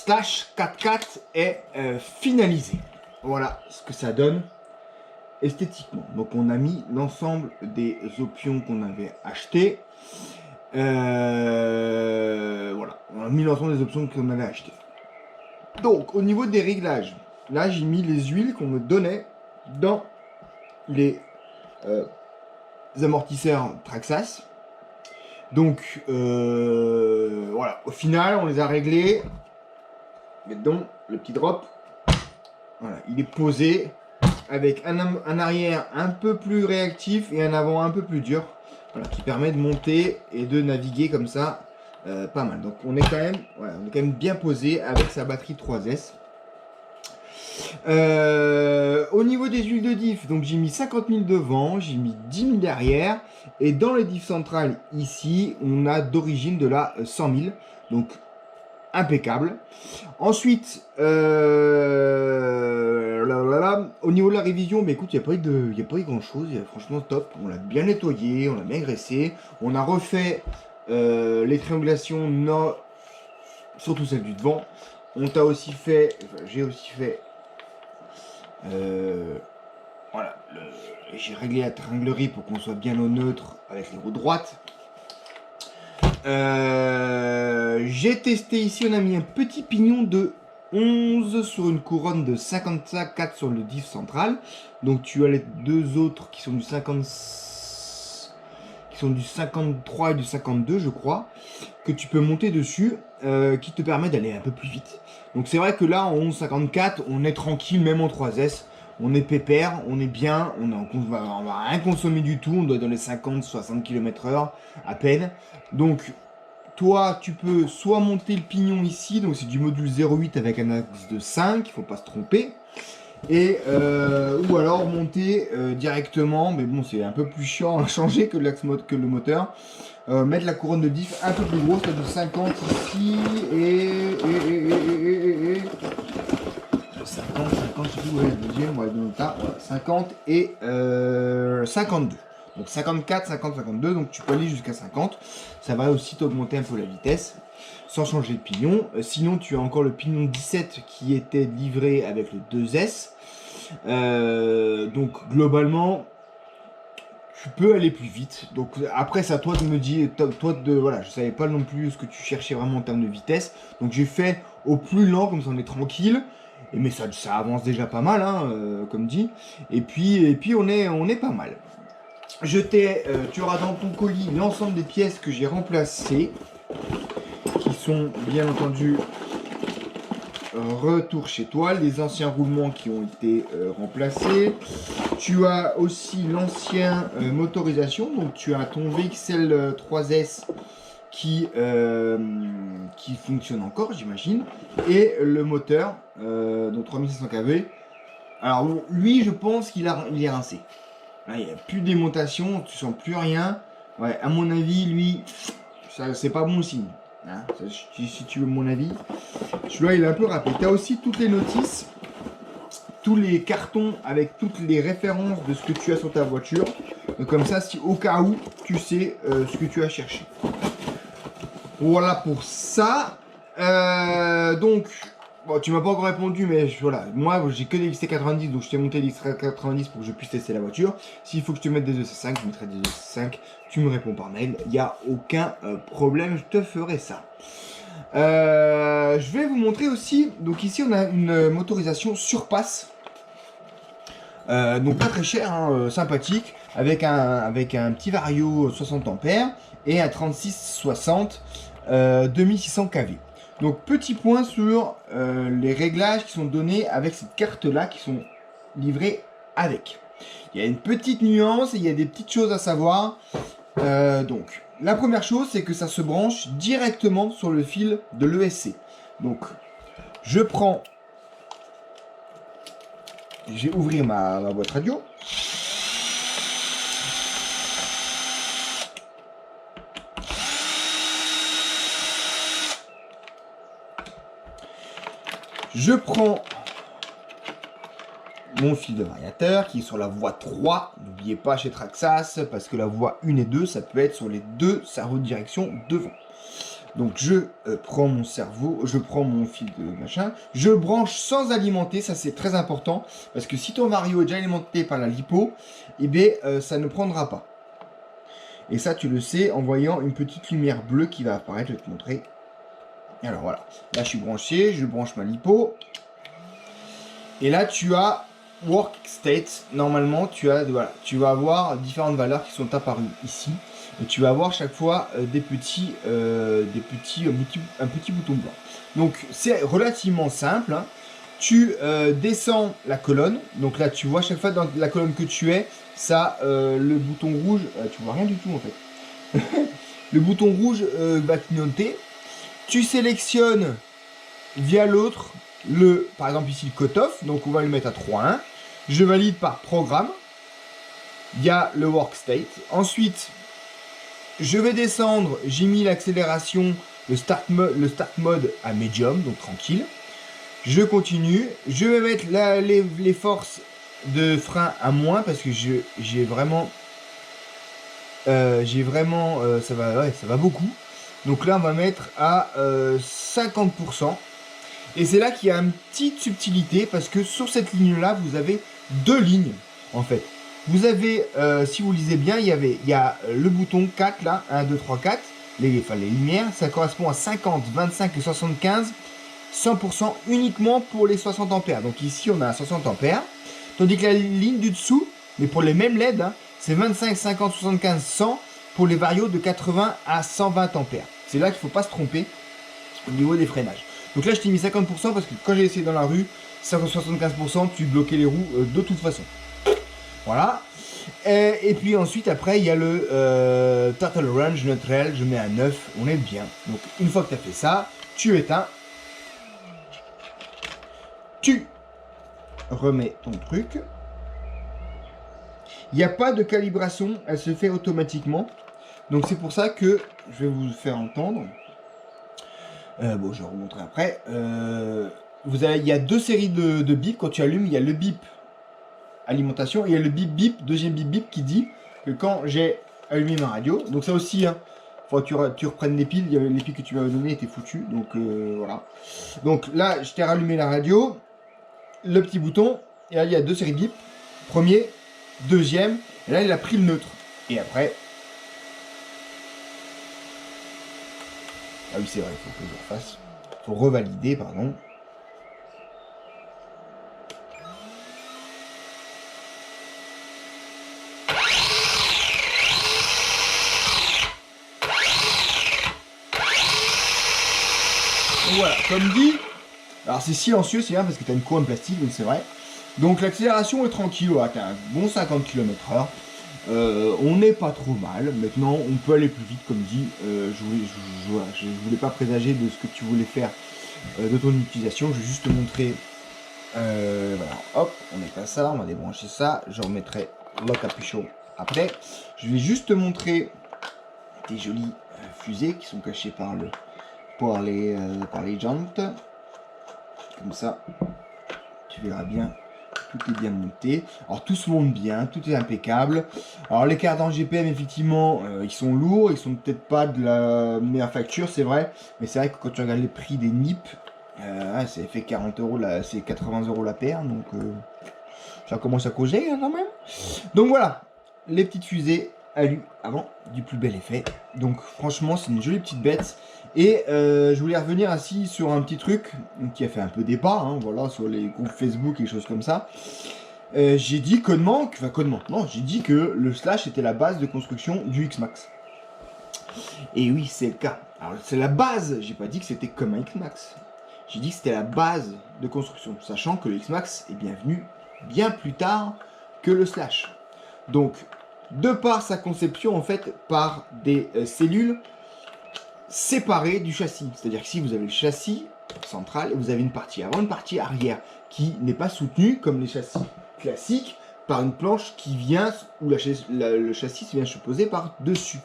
slash 4x4 est finalisé. Voilà ce que ça donne esthétiquement. Donc on a mis l'ensemble des options qu'on avait achetées. Voilà, on a mis l'ensemble des options qu'on avait achetées. Donc au niveau des réglages, là j'ai mis les huiles qu'on me donnait dans les amortisseurs Traxxas. Donc voilà, au final on les a réglés. Donc le petit drop, voilà, il est posé avec un arrière un peu plus réactif et un avant un peu plus dur, voilà, qui permet de monter et de naviguer comme ça pas mal. Donc on est quand même, voilà, on est quand même bien posé avec sa batterie 3S. Au niveau des huiles de diff, donc j'ai mis 50 000 devant, j'ai mis 10 000 derrière, et dans les diffs centrales ici, on a d'origine de la 100 000, donc impeccable. Ensuite, au niveau de la révision, mais écoute, il n'y a pas eu grand chose, franchement top, on l'a bien nettoyé, on l'a bien graissé, on a refait les triangulations, surtout celle du devant. On t'a aussi fait, enfin, j'ai aussi fait, voilà, j'ai réglé la tringlerie pour qu'on soit bien au neutre avec les roues droites. J'ai testé ici, on a mis un petit pignon de 11 sur une couronne de 54 sur le diff central. Donc tu as les deux autres qui sont du 53 et du 52 je crois, que tu peux monter dessus, qui te permet d'aller un peu plus vite. Donc c'est vrai que là en 11,54 on est tranquille, même en 3S. On est pépère, on est bien, on va rien consommer du tout, on doit être dans les 50-60 km/h à peine. Donc toi tu peux soit monter le pignon ici, donc c'est du module 0,8 avec un axe de 5, il faut pas se tromper. Et ou alors monter directement, mais bon c'est un peu plus chiant à changer que l'axe que le moteur. Mettre la couronne de diff un peu plus grosse, là de 50 ici et 50, je sais plus, ouais, le deuxième, ouais, donc là, voilà, 50 et 52. Donc 54, 50, 52, donc tu peux aller jusqu'à 50. Ça va aussi t'augmenter un peu la vitesse, sans changer de pignon. Sinon, tu as encore le pignon 17 qui était livré avec le 2S. Donc globalement, tu peux aller plus vite. Donc après, c'est à toi de me dire, voilà, je savais pas non plus ce que tu cherchais vraiment en termes de vitesse. Donc j'ai fait au plus lent, comme ça on est tranquille. Mais ça avance déjà pas mal, hein, comme dit. Et puis on est pas mal. Tu auras dans ton colis l'ensemble des pièces que j'ai remplacées, qui sont bien entendu retour chez toi, les anciens roulements qui ont été remplacés. Tu as aussi l'ancien motorisation, donc tu as ton VXL 3S qui fonctionne encore, j'imagine, et le moteur, donc 3500 kV. Alors lui, je pense il est rincé. Là, il n'y a plus de démontation, tu sens plus rien. Ouais, à mon avis, lui, ça c'est pas bon signe. Hein, si tu veux mon avis, celui-là il est un peu râpé. Tu as aussi toutes les notices, tous les cartons avec toutes les références de ce que tu as sur ta voiture. Donc comme ça, si au cas où, tu sais ce que tu as cherché. Voilà pour ça. Donc, bon, tu m'as pas encore répondu, mais voilà, moi j'ai que des XT90, donc je t'ai monté des XT90 pour que je puisse tester la voiture. S'il faut que je te mette des EC5, je mettrai des EC5. Tu me réponds par mail, il n'y a aucun problème, je te ferai ça. Je vais vous montrer aussi, donc ici on a une motorisation surpasse. Donc pas très cher, hein, sympathique, avec un petit Vario 60 ampères et un 3660 2600 kV. Donc petit point sur les réglages qui sont donnés avec cette carte là, qui sont livrés avec. Il y a une petite nuance et il y a des petites choses à savoir. Donc la première chose, c'est que ça se branche directement sur le fil de l'ESC. Donc je vais ouvrir ma boîte radio. Je prends mon fil de variateur qui est sur la voie 3. N'oubliez pas chez Traxxas, parce que la voie 1 et 2, ça peut être sur les deux cerveaux de direction devant. Donc je prends mon cerveau, je prends mon fil de machin, je branche sans alimenter, ça c'est très important, parce que si ton Vario est déjà alimenté par la lipo, eh bien ça ne prendra pas. Et ça tu le sais en voyant une petite lumière bleue qui va apparaître, je vais te montrer. Alors voilà, là je suis branché, je branche ma lipo. Et là tu as Work State, normalement tu as, voilà, tu vas avoir différentes valeurs qui sont apparues ici. Et tu vas avoir chaque fois un petit bouton blanc. Donc c'est relativement simple. Hein. Tu descends la colonne. Donc là tu vois chaque fois dans la colonne que tu es, ça le bouton rouge, tu vois rien du tout en fait. Le bouton rouge va clignoter. Tu sélectionnes via l'autre par exemple ici le cutoff. Donc on va le mettre à 3.1. Je valide par programme. Il y a le work state. Ensuite, je vais descendre, j'ai mis l'accélération, le start mode à medium, donc tranquille. Je continue, je vais mettre les forces de frein à moins parce que j'ai vraiment, ça va beaucoup. Donc là, on va mettre à 50%. Et c'est là qu'il y a une petite subtilité parce que sur cette ligne-là, vous avez deux lignes en fait. Vous avez, si vous lisez bien, il y a le bouton 4 là, 1, 2, 3, 4, les lumières, ça correspond à 50, 25 et 75, 100% uniquement pour les 60 ampères. Donc ici on a 60 ampères, tandis que la ligne du dessous, mais pour les mêmes LED, hein, c'est 25, 50, 75, 100 pour les varios de 80 à 120 ampères. C'est là qu'il ne faut pas se tromper au niveau des freinages. Donc là je t'ai mis 50% parce que quand j'ai essayé dans la rue, 75%, tu bloquais les roues de toute façon. Voilà. Et puis ensuite, après, il y a le Total Range Neutral. Je mets à 9. On est bien. Donc, une fois que tu as fait ça, tu éteins. Tu remets ton truc. Il n'y a pas de calibration. Elle se fait automatiquement. Donc, c'est pour ça que je vais vous faire entendre. Bon, je vais vous montrer après. Il y a deux séries de bip. Quand tu allumes, il y a le bip alimentation, et il y a le bip bip, deuxième bip bip qui dit que quand j'ai allumé ma radio, donc ça aussi, hein, faut que tu reprennes les piles, les piles que tu m'avais données étaient foutues, donc voilà. Donc là, je t'ai rallumé la radio, le petit bouton, et là il y a deux séries de bip, premier, deuxième, et là il a pris le neutre, et après, ah oui c'est vrai, il faut que je le refasse, faut revalider, pardon. Voilà, comme dit, alors c'est silencieux, c'est bien parce que tu as une couronne plastique, donc c'est vrai. Donc l'accélération est tranquille, voilà, tu as un bon 50 km/h. On n'est pas trop mal. Maintenant, on peut aller plus vite, comme dit. Je voulais pas présager de ce que tu voulais faire de ton utilisation. Je vais juste te montrer. Voilà, hop, on met pas ça, on va débrancher ça. Je remettrai le capuchon après. Je vais juste te montrer des jolies fusées qui sont cachées par les jantes, comme ça tu verras bien, tout est bien monté. Alors tout se monte bien, tout est impeccable. Alors les cardans GPM effectivement ils sont lourds, ils sont peut-être pas de la meilleure facture, c'est vrai, mais c'est vrai que quand tu regardes les prix des NIP, ça fait 40 euros là, c'est 80 euros la paire, donc ça commence à causer hein, quand même. Donc voilà, les petites fusées alu avant du plus bel effet. Donc franchement c'est une jolie petite bête. Et je voulais revenir ainsi sur un petit truc qui a fait un peu débat, hein, voilà, sur les groupes Facebook et choses comme ça. J'ai dit non, j'ai dit que le slash était la base de construction du X-Max. Et oui, c'est le cas. Alors c'est la base, j'ai pas dit que c'était comme un X-Max. J'ai dit que c'était la base de construction, sachant que le X-Max est bien venu bien plus tard que le slash. Donc, de par sa conception, en fait, par des cellules séparées du châssis. C'est-à-dire que si vous avez le châssis central, vous avez une partie avant, une partie arrière, qui n'est pas soutenue comme les châssis classiques, par une planche qui vient, où le châssis vient se poser par-dessus.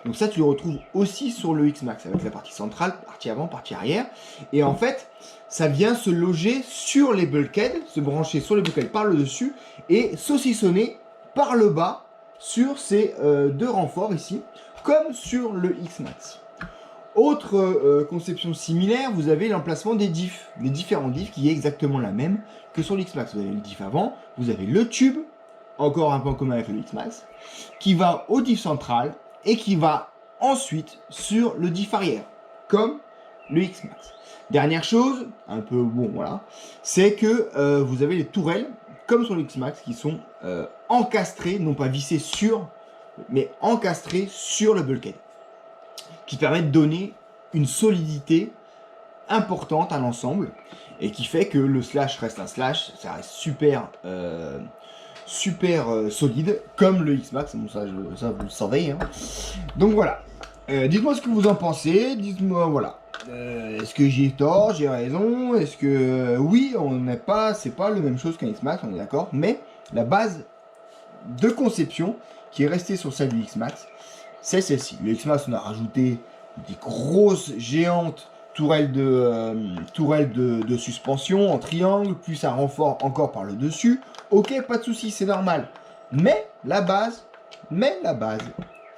Donc ça, tu le retrouves aussi sur le X-Max, avec la partie centrale, partie avant, partie arrière. Et en fait, ça vient se loger sur les bulkheads, se brancher sur les bulkheads par le dessus, et saucissonner par le bas sur ces deux renforts ici, comme sur le X-Max. Autre conception similaire, vous avez l'emplacement des diffs, des différents diffs qui est exactement la même que sur l'X-Max. Vous avez le diff avant, vous avez le tube, encore un point commun avec le X-Max, qui va au diff central et qui va ensuite sur le diff arrière, comme le X-Max. Dernière chose, un peu bon voilà, c'est que vous avez les tourelles, comme sur le X-Max, qui sont encastrées, non pas vissées sur, mais encastrées sur le bulkhead, qui permet de donner une solidité importante à l'ensemble et qui fait que le slash reste un slash, ça reste super solide comme le X-Max, bon, ça vous le savez hein. Donc voilà, dites-moi ce que vous en pensez, dites-moi voilà, est-ce que j'ai tort, j'ai raison, est-ce que oui, on n'est pas, c'est pas la même chose qu'un X-Max, on est d'accord, mais la base de conception qui est restée sur celle du X-Max, c'est celle-ci. Le X-Max, on a rajouté des grosses, géantes tourelles de suspension en triangle, plus un renfort encore par le dessus. Ok, pas de souci, c'est normal. Mais la base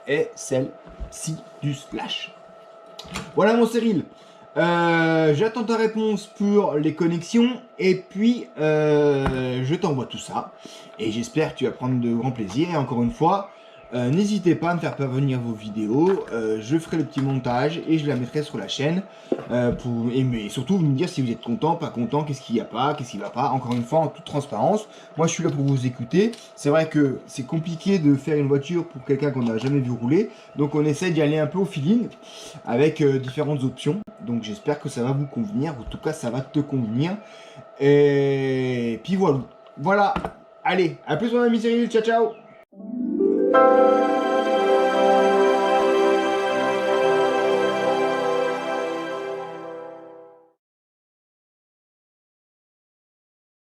est celle-ci du Slash. Voilà mon Cyril. J'attends ta réponse pour les connexions et puis je t'envoie tout ça et j'espère que tu vas prendre de grand plaisir et encore une fois n'hésitez pas à me faire parvenir vos vidéos, je ferai le petit montage et je la mettrai sur la chaîne mais surtout me dire si vous êtes content, pas content, qu'est-ce qu'il n'y a pas, qu'est-ce qui va pas, encore une fois en toute transparence. Moi je suis là pour vous écouter, c'est vrai que c'est compliqué de faire une voiture pour quelqu'un qu'on n'a jamais vu rouler, donc on essaie d'y aller un peu au feeling avec différentes options, donc j'espère que ça va vous convenir, en tout cas ça va te convenir, et puis voilà, allez, à plus mon ami Cyril, ciao ciao.